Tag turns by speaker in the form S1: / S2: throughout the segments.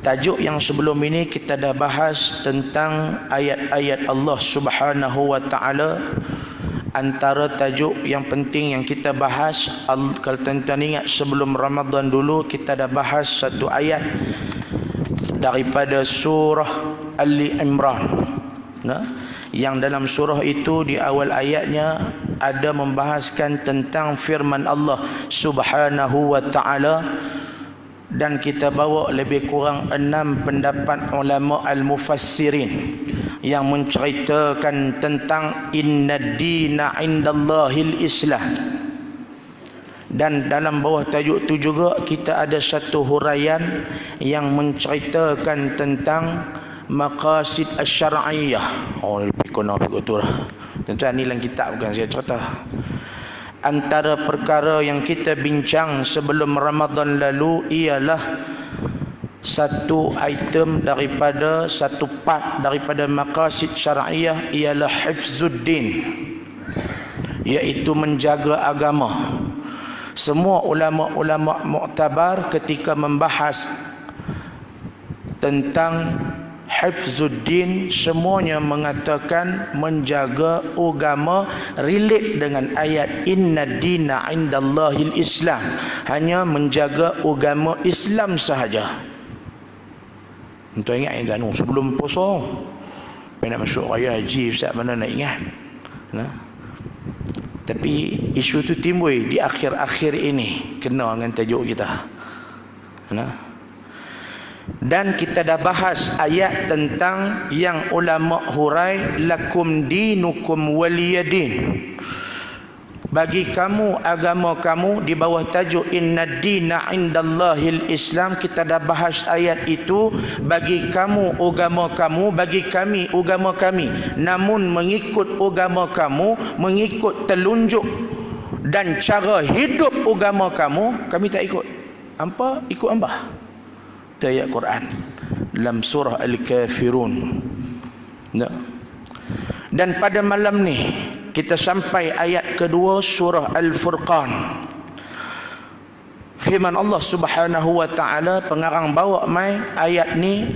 S1: Tajuk yang sebelum ini kita dah bahas tentang ayat-ayat Allah Subhanahu wa taala. Antara tajuk yang penting yang kita bahas, kalau tuan-tuan ingat sebelum Ramadan dulu kita dah bahas satu ayat daripada surah Ali Imran. Nah, yang dalam surah itu di awal ayatnya ada membahaskan tentang firman Allah Subhanahu wa taala, dan kita bawa lebih kurang 6 pendapat ulama al-mufassirin yang menceritakan tentang innad dina indallahil Islam. Dan dalam bawah tajuk itu juga kita ada satu huraian yang menceritakan tentang maqasid asy-syar'iyyah. Oh, lebih kurang begitu lah. Tentu ini dalam kitab, bukan saya cerita. Antara perkara yang kita bincang sebelum Ramadan lalu ialah satu item daripada satu part daripada maqasid syar'iyyah ialah hifzuddin, iaitu menjaga agama. Semua ulama-ulama muktabar ketika membahas tentang hifzuddin semuanya mengatakan menjaga agama relate dengan ayat innad dina indallahil Islam, hanya menjaga agama Islam sahaja. Tuan ingat yang sebelum puasa nak masuk raya haji, ustaz mana nak ingat. Nah, tapi isu tu timbul di akhir-akhir ini kena dengan tajuk kita. Nah, dan kita dah bahas ayat tentang yang ulama hurai lakum dinukum waliyadin, bagi kamu agama kamu, di bawah tajuk innad dina indallahil Islam. Kita dah bahas ayat itu, bagi kamu agama kamu, bagi kami agama kami, namun mengikut agama kamu, mengikut telunjuk dan cara hidup agama kamu, kami tak ikut. Apa? Ikut hamba. Ayat Quran dalam surah Al-Kafirun. Dan pada malam ni kita sampai ayat kedua surah Al-Furqan. Firman Allah Subhanahu wa taala, pengarang bawa mai ayat ni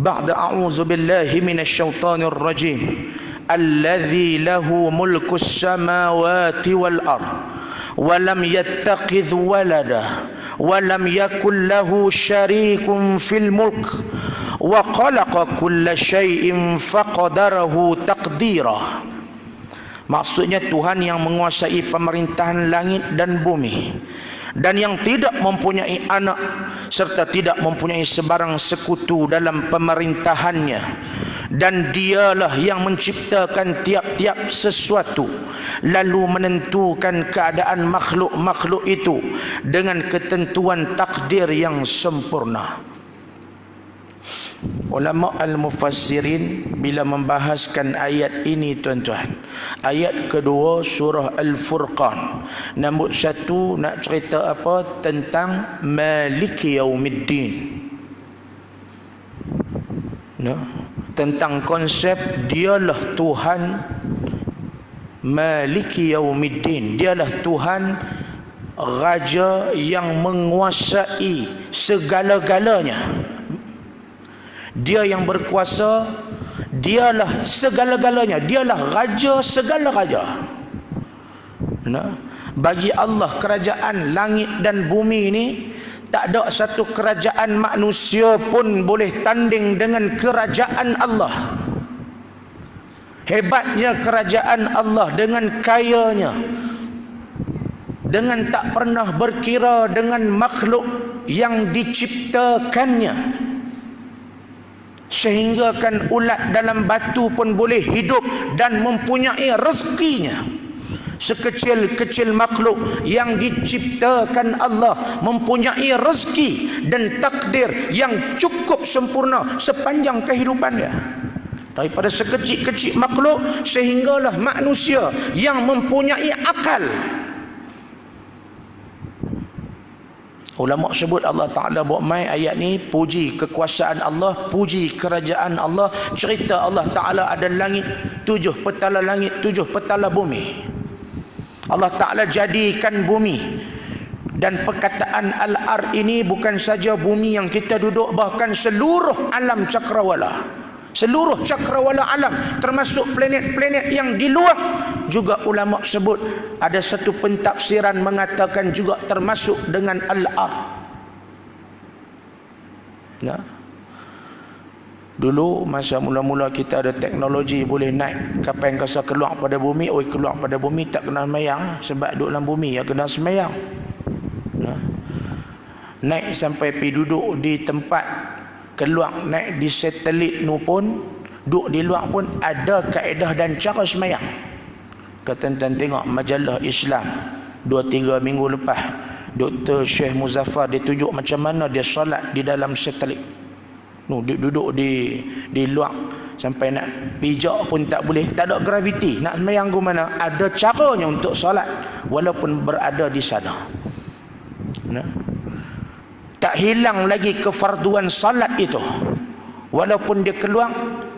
S1: ba'da a'udzu billahi minasyaitonir rajim, allazi lahu mulkus samawati wal ard wa lam yattakhidh walada walam yakul lahu syarikun fil mulk wa khalaqa kulla syai'in faqadarahu taqdira. Maksudnya Tuhan yang menguasai pemerintahan langit dan bumi, dan yang tidak mempunyai anak serta tidak mempunyai sebarang sekutu dalam pemerintahannya, dan dialah yang menciptakan tiap-tiap sesuatu lalu menentukan keadaan makhluk-makhluk itu dengan ketentuan takdir yang sempurna. Ulama al-mufassirin bila membahaskan ayat ini, tuan-tuan, ayat kedua surah Al-Furqan, nombor satu nak cerita apa? Tentang Maliki Yaumiddin. Tentang konsep dialah Tuhan Maliki Yaumiddin, dialah Tuhan Raja yang menguasai segala-galanya. Dia yang berkuasa, dialah segala-galanya, dialah Raja segala raja. Nah, bagi Allah kerajaan langit dan bumi ini tak ada satu kerajaan manusia pun boleh tanding dengan kerajaan Allah. Hebatnya kerajaan Allah, dengan kayanya, dengan tak pernah berkira dengan makhluk yang diciptakannya, sehingga kan ulat dalam batu pun boleh hidup dan mempunyai rezekinya. Sekecil-kecil makhluk yang diciptakan Allah mempunyai rezeki dan takdir yang cukup sempurna sepanjang kehidupan dia. Daripada sekecil-kecil makhluk sehinggalah manusia yang mempunyai akal. Ulama sebut Allah Ta'ala buat mai ayat ni puji kekuasaan Allah, puji kerajaan Allah, cerita Allah Ta'ala ada langit, 7 petala langit, 7 petala bumi. Allah Ta'ala jadikan bumi Dan perkataan al-ard ini bukan saja bumi yang kita duduk, bahkan seluruh alam cakrawala. Seluruh cakrawala alam, termasuk planet-planet yang di luar, juga ulama sebut ada satu pentafsiran mengatakan juga termasuk dengan al-ard. Nah, dulu masa mula-mula kita ada teknologi boleh naik kapal angkasa keluar pada bumi, keluar pada bumi tak kena semayang sebab duduk dalam bumi ya kena semayang. Nah, naik sampai pergi duduk di tempat keluar, naik di satelit nu pun duduk di luar pun ada kaedah dan cara semayang. Kata tuan tengok majalah Islam 2-3 minggu lepas, Dr. Syekh Muzaffar dia tunjuk macam mana dia solat di dalam satelit. Duduk di luar sampai nak pijak pun tak boleh, tak ada graviti, nak semayang ke mana, ada caranya untuk solat walaupun berada di sana. Nah, tak hilang lagi kefarduan solat itu walaupun dia keluar.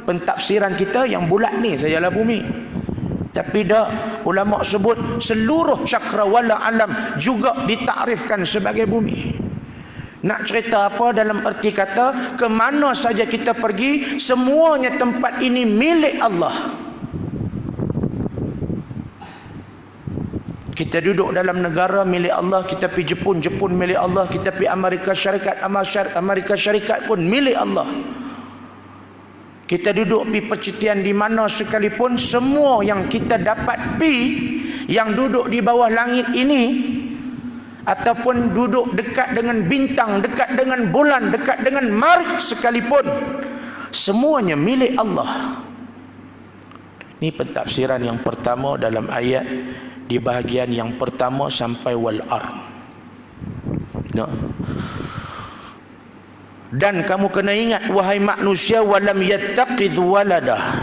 S1: Pentafsiran kita yang bulat ni sajalah bumi, tapi dah ulama sebut seluruh cakrawala alam juga ditakrifkan sebagai bumi. Nak cerita apa dalam erti kata, ke mana saja kita pergi, semuanya tempat ini milik Allah. Kita duduk dalam negara milik Allah, kita pergi Jepun, Jepun milik Allah, kita pergi Amerika Syarikat, Amerika Syarikat pun milik Allah. Kita duduk pergi percutian di mana sekalipun, semua yang kita dapat pergi, yang duduk di bawah langit ini, ataupun duduk dekat dengan bintang, dekat dengan bulan, dekat dengan marikh sekalipun, semuanya milik Allah. Ini pentafsiran yang pertama dalam ayat di bahagian yang pertama sampai wal ard. No. Dan kamu kena ingat wahai manusia, walam yattaqidh waladah.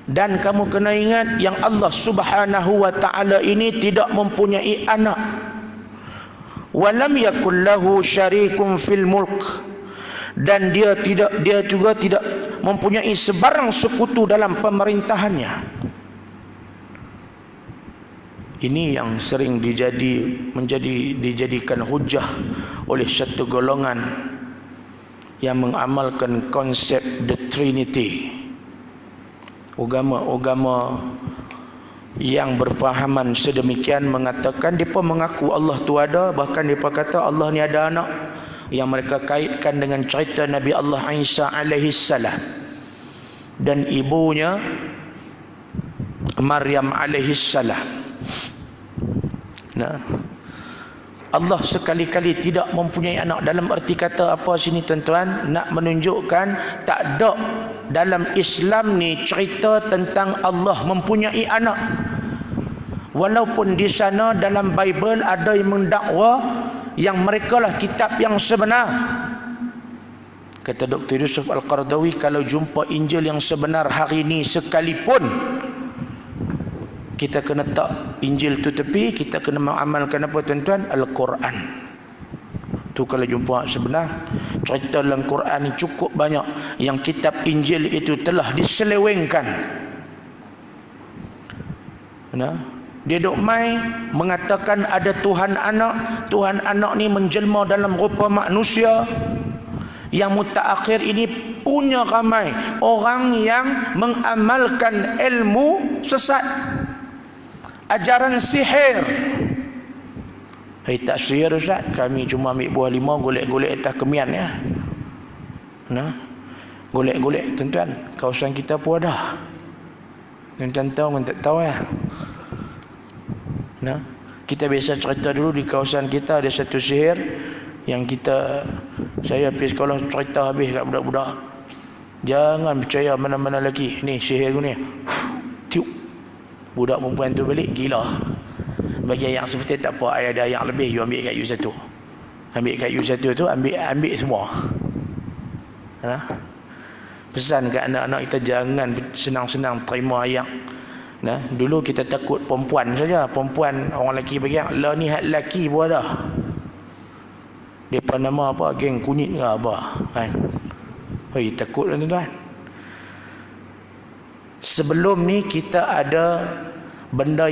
S1: Dan kamu kena ingat yang Allah Subhanahu wa taala ini tidak mempunyai anak. Walam yakul lahu syarikun fil mulk. Dan dia juga tidak mempunyai sebarang sekutu dalam pemerintahannya. Ini yang sering dijadikan hujah oleh satu golongan yang mengamalkan konsep the Trinity. Agama yang berfahaman sedemikian mengatakan, mereka mengaku Allah tu ada, bahkan mereka kata Allah ni ada anak, yang mereka kaitkan dengan cerita Nabi Allah Isa alaihi salam dan ibunya Maryam alaihi salam. Nah, Allah sekali-kali tidak mempunyai anak. Dalam erti kata apa sini tuan-tuan? Nak menunjukkan tak ada dalam Islam ni cerita tentang Allah mempunyai anak. Walaupun di sana dalam Bible ada yang mendakwa yang mereka lah kitab yang sebenar. Kata Dr. Yusuf Al-Qaradawi, kalau jumpa Injil yang sebenar hari ini sekalipun, kita kena tak Injil tu tepi, kita kena mengamalkan apa tuan-tuan? Al-Quran. Tu kalau jumpa sebenar. Cerita dalam Quran ni cukup banyak yang kitab Injil itu telah diselewengkan. Nah, dia dok mai mengatakan ada Tuhan anak. Tuhan anak ni menjelma dalam rupa manusia. Yang mutaakhir ini punya ramai orang yang mengamalkan ilmu sesat, ajaran sihir. Tak sihir Ustaz, kami cuma ambil buah limau, golek-golek atas kemian ya. Nah, golek-golek tuan-tuan, kawasan kita pun ada. Tuan-tuan tahu kan tak tahu ya. Nah, kita biasa cerita dulu di kawasan kita ada satu sihir yang saya pergi sekolah cerita habis kat budak-budak. Jangan percaya mana-mana lagi. Ni sihir ni. Tiup. Budak perempuan tu balik gila. Bagi yang seperti tak apa, ada yang lebih you ambil kat you satu. Ambil kat you satu tu, ambil semua. Nah, pesan kat anak-anak kita jangan senang-senang terima ayat. Nah, dulu kita takut perempuan saja. Perempuan orang lelaki bagi lah ni hak lelaki pun ada. Depa nama apa, geng kunyit ke apa kan. Takut tuan-tuan. Sebelum ni kita ada benda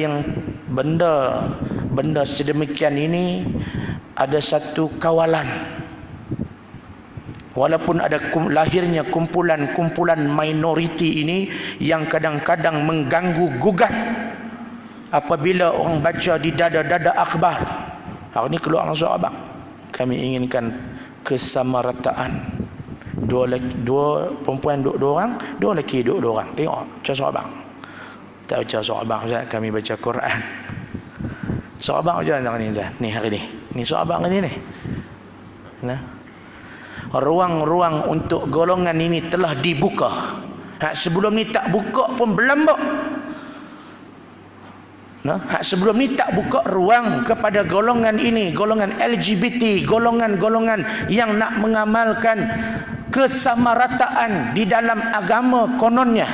S1: benda sedemikian ini ada satu kawalan. Walaupun ada lahirnya kumpulan-kumpulan minoriti ini yang kadang-kadang mengganggu gugat apabila orang baca di dada-dada akhbar. Hari ini keluar sahabat. Kami inginkan kesamarataan. Dua perempuan duduk dua orang, dua lelaki duduk dua orang. Tengok macam sahabat. Tak baca sahabat Ustaz, kami baca Quran. Sahabat macam mana ni Ustaz? Ni hari ni. Ni sahabat ni ni. Nah. Ruang-ruang untuk golongan ini telah dibuka. Sebelum ni tak buka pun berlambak. Sebelum ni tak buka ruang kepada golongan ini, golongan LGBT, golongan-golongan yang nak mengamalkan kesamarataan di dalam agama kononnya.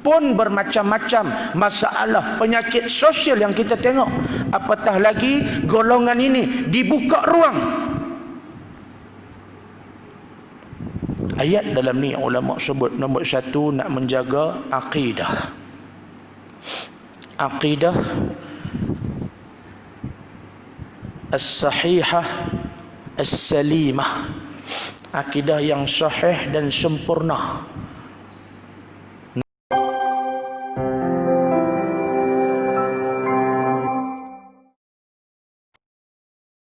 S1: Pun bermacam-macam masalah penyakit sosial yang kita tengok. Apatah lagi golongan ini dibuka ruang. Ayat dalam ni ulama sebut nombor satu, nak menjaga akidah. Akidah as-sahihah as-salimah. Akidah yang sahih dan sempurna.